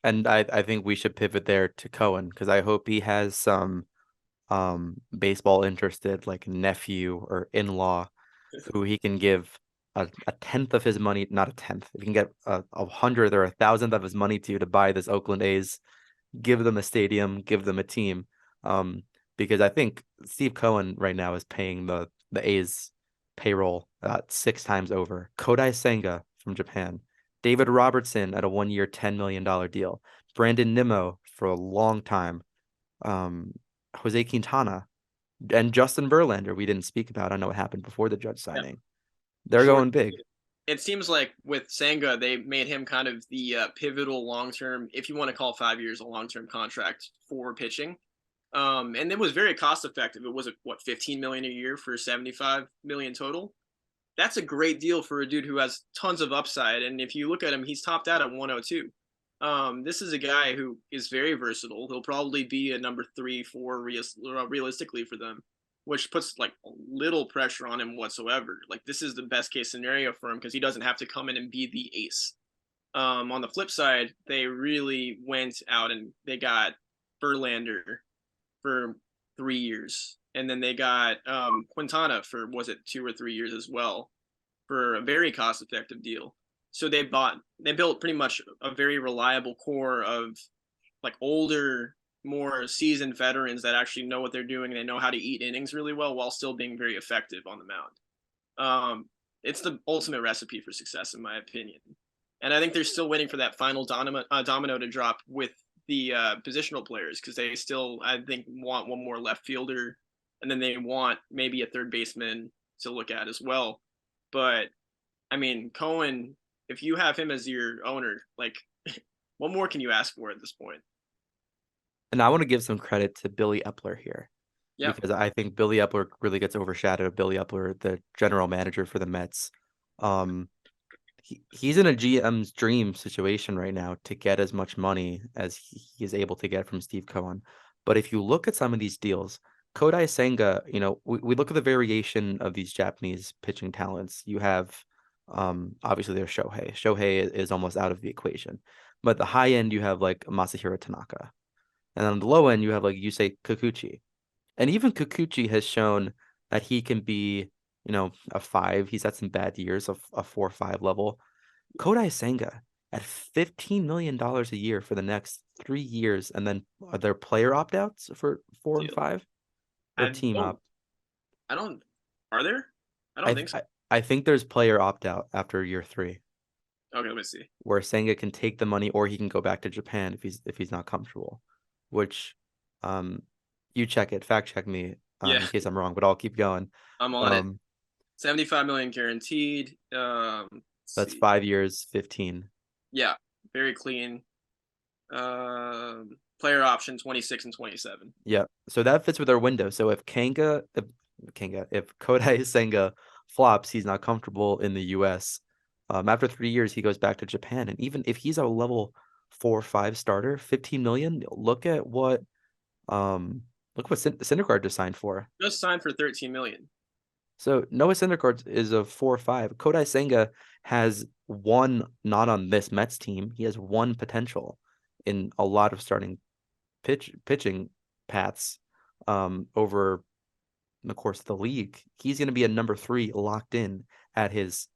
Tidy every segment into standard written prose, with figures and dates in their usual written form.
And I think we should pivot there to Cohen because I hope he has some baseball interested like nephew or in-law who he can give a tenth of his money, not a tenth. If he can get a hundredth or a thousandth of his money to buy this Oakland A's, give them a stadium, give them a team. Um, because I think Steve Cohen right now is paying the A's payroll 6 times over. Kodai Senga from Japan, David Robertson at a 1 year $10 million deal, Brandon Nimmo for a long time, um, Jose Quintana and Justin Verlander. We didn't speak about. I know what happened before the Judge Yeah, signing. They're sure. going big. It seems like with Senga, they made him kind of the pivotal long term, if you want to call 5 years a long term contract for pitching. And it was very cost effective. It was what 15 million a year for 75 million total. That's a great deal for a dude who has tons of upside. And if you look at him, he's topped out at 102. This is a guy who is very versatile. He'll probably be a number 3, 4 realistically for them, which puts like little pressure on him whatsoever. Like this is the best case scenario for him because he doesn't have to come in and be the ace. On the flip side, they really went out and they got Verlander for 3 years, and then they got Quintana for was it 2 or 3 years as well for a very cost effective deal. So they built pretty much a very reliable core of like older, more seasoned veterans that actually know what they're doing. They know how to eat innings really well while still being very effective on the mound. It's the ultimate recipe for success, in my opinion. And I think they're still waiting for that final domino to drop with the positional players because they still, I think, want one more left fielder, and then they want maybe a third baseman to look at as well. But I mean, Cohen, if you have him as your owner, like, what more can you ask for at this point? And I want to give some credit to Billy Eppler here Yeah, because I think Billy Eppler really gets overshadowed. Billy Eppler, the general manager for the Mets. Um, he's in a GM's dream situation right now to get as much money as he is able to get from Steve Cohen. But if you look at some of these deals, Kodai Senga, we look at the variation of these Japanese pitching talents. You have obviously there's Shohei. Shohei is almost out of the equation. But the high end you have like Masahiro Tanaka. And on the low end you have like Yusei Kikuchi. And even Kikuchi has shown that he can be, a five. He's had some bad years of a 4 or 5 level. Kodai Senga at $15 million a year for the next 3 years, and then are there player opt-outs for 4 and 5 or I team don't, opt? I don't. Are there? I don't I think so. I, I think there's player opt-out after year 3, Okay, let me see. where Senga can take the money or he can go back to Japan if he's not comfortable. Which, um, you check it, fact check me, Yeah, in case I'm wrong, but I'll keep going. I'm on it. Um, 75 million guaranteed. Let's that's see. 5 years, 15. Yeah, very clean. Player option 26 and 27. Yeah. So that fits with our window. So if Kodai Senga flops, he's not comfortable in the US. After 3 years, he goes back to Japan. And even if he's a level 4 or 5 starter, 15 million, look what Syndergaard just signed for. Just signed for 13 million. So Noah Syndergaard is a 4 or 5. Kodai Senga has one not on this Mets team. He has one potential in a lot of starting pitching paths over the course of the league. He's going to be a number 3 locked in at his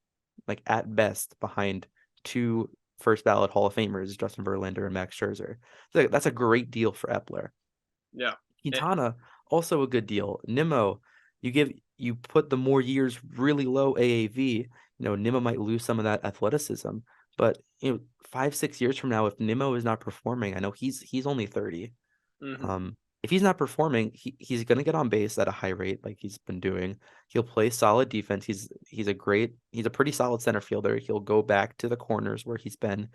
like at best behind two first ballot Hall of Famers, Justin Verlander and Max Scherzer. So that's a great deal for Epler. Yeah. Eh, Quintana, also a good deal. Nimmo, you put the more years really low AAV. Nimmo might lose some of that athleticism, but 5, 6 years from now, if Nimmo is not performing, I know he's only 30. mhm. If he's not performing, he's gonna get on base at a high rate like he's been doing. He'll play solid defense. He's a pretty solid center fielder. He'll go back to the corners where he's been,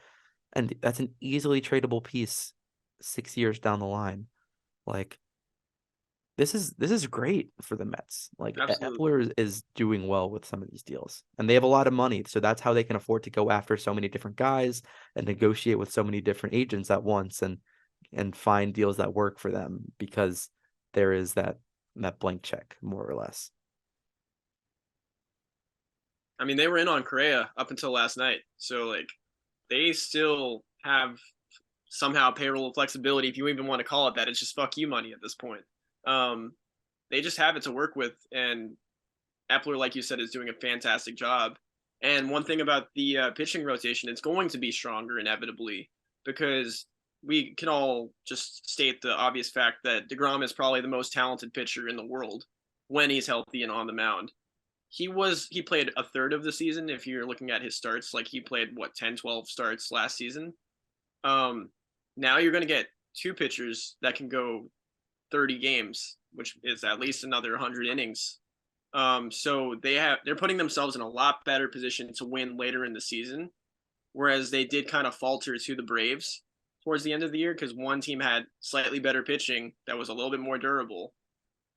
and that's an easily tradable piece 6 years down the line. Like this is great for the Mets. Like Absolutely. Epler is doing well with some of these deals, and they have a lot of money, so that's how they can afford to go after so many different guys and negotiate with so many different agents at once and find deals that work for them because there is that blank check more or less. I mean, they were in on Correa up until last night. So, like, they still have somehow payroll flexibility, if you even want to call it that. It's just fuck you money at this point. Um, they just have it to work with, and Epler, like you said, is doing a fantastic job. And one thing about the pitching rotation, it's going to be stronger inevitably, because we can all just state the obvious fact that DeGrom is probably the most talented pitcher in the world when he's healthy and on the mound. He played a third of the season. If you're looking at his starts, like he played what 10, 12 starts last season. Um, Now you're going to get two pitchers that can go 30 games, which is at least another 100 innings. So they're putting themselves in a lot better position to win later in the season, whereas they did kind of falter to the Braves towards the end of the year because one team had slightly better pitching that was a little bit more durable,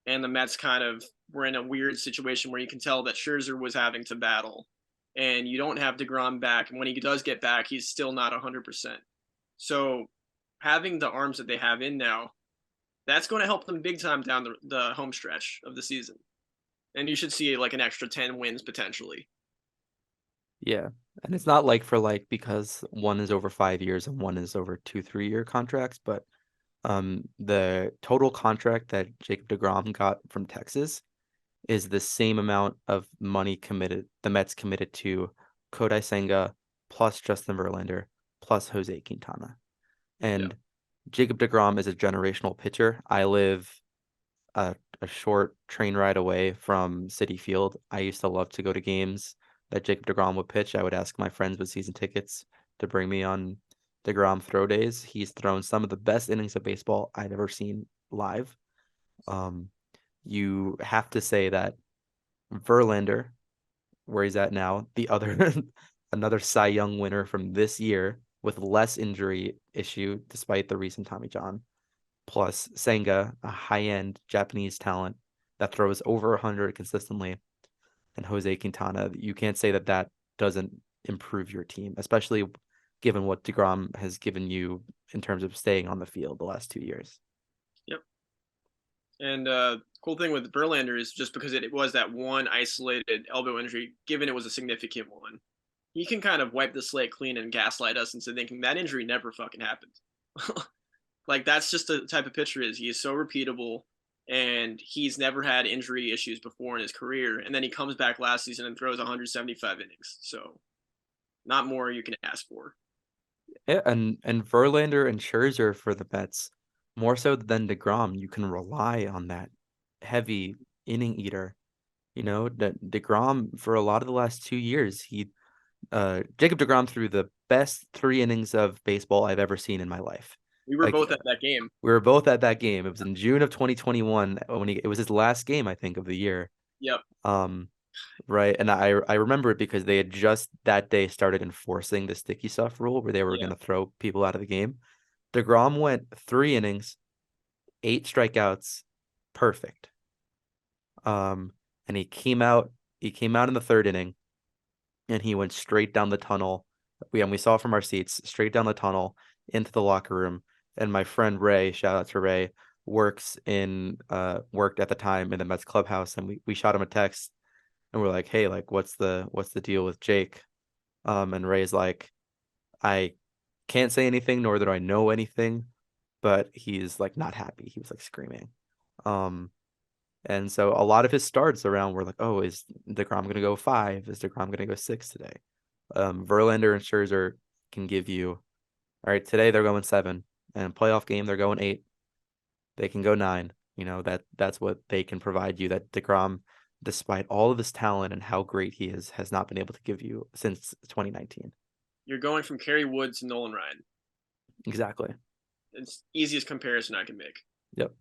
and the Mets kind of were in a weird situation where you can tell that Scherzer was having to battle, and you don't have DeGrom back, and when he does get back, he's still not 100%. So having the arms that they have in now, that's going to help them big time down the home stretch of the season. And you should see like an extra 10 wins potentially. Yeah. And it's not like for like because one is over 5 years and one is over 2, 3 year contracts, but the total contract that Jacob deGrom got from Texas is the same amount of money committed the Mets committed to Kodai Senga plus Justin Verlander plus Jose Quintana. Yeah. And Jacob deGrom is a generational pitcher. I live a short train ride away from Citi Field. I used to love to go to games that Jacob deGrom would pitch. I would ask my friends with season tickets to bring me on deGrom throw days. He's thrown some of the best innings of baseball I've ever seen live. You have to say that Verlander, where he's at now, the other another Cy Young winner from this year with less injury issue despite the recent Tommy John, plus Senga, a high-end Japanese talent that throws over 100 consistently, and Jose Quintana. You can't say that that doesn't improve your team, especially given what deGrom has given you in terms of staying on the field the last 2 years. Yep. And cool thing with Verlander is just because it was that one isolated elbow injury, given it was a significant one, he can kind of wipe the slate clean and gaslight us into thinking that injury never fucking happened. Like that's just the type of pitcher is. He is so repeatable, and he's never had injury issues before in his career. And then he comes back last season and throws 175 innings. So not more you can ask for. Yeah, and Verlander and Scherzer for the Mets, more so than deGrom, you can rely on that heavy inning eater. You know, deGrom for a lot of the last 2 years, Jacob deGrom threw the best 3 innings of baseball I've ever seen in my life. We were Like both at that game. we were both at that game. It was in June of 2021 when it was his last game, I think, of the year. Yep. Right. And I remember it because they had just that day started enforcing the sticky stuff rule where they were Yeah. going to throw people out of the game. DeGrom went 3 innings, 8 strikeouts, perfect. And he came out in the third inning and he went straight down the tunnel. We saw from our seats, straight down the tunnel into the locker room. And my friend Ray, shout out to Ray, worked at the time in the Mets clubhouse, and we shot him a text and we're like, hey, like what's the deal with Jake? And Ray's like, I can't say anything, nor that I know anything, but he's like not happy. He was like screaming. And so a lot of his starts around were like, oh, is DeGrom gonna go 5? Is DeGrom gonna go 6 today? Verlander and Scherzer can give you, all right, today they're going 7, and playoff game they're going 8. They can go 9. You know, that's what they can provide you. That DeGrom, despite all of his talent and how great he is, has not been able to give you since 2019. You're going from Kerry Wood to Nolan Ryan. Exactly. It's easiest comparison I can make. Yep.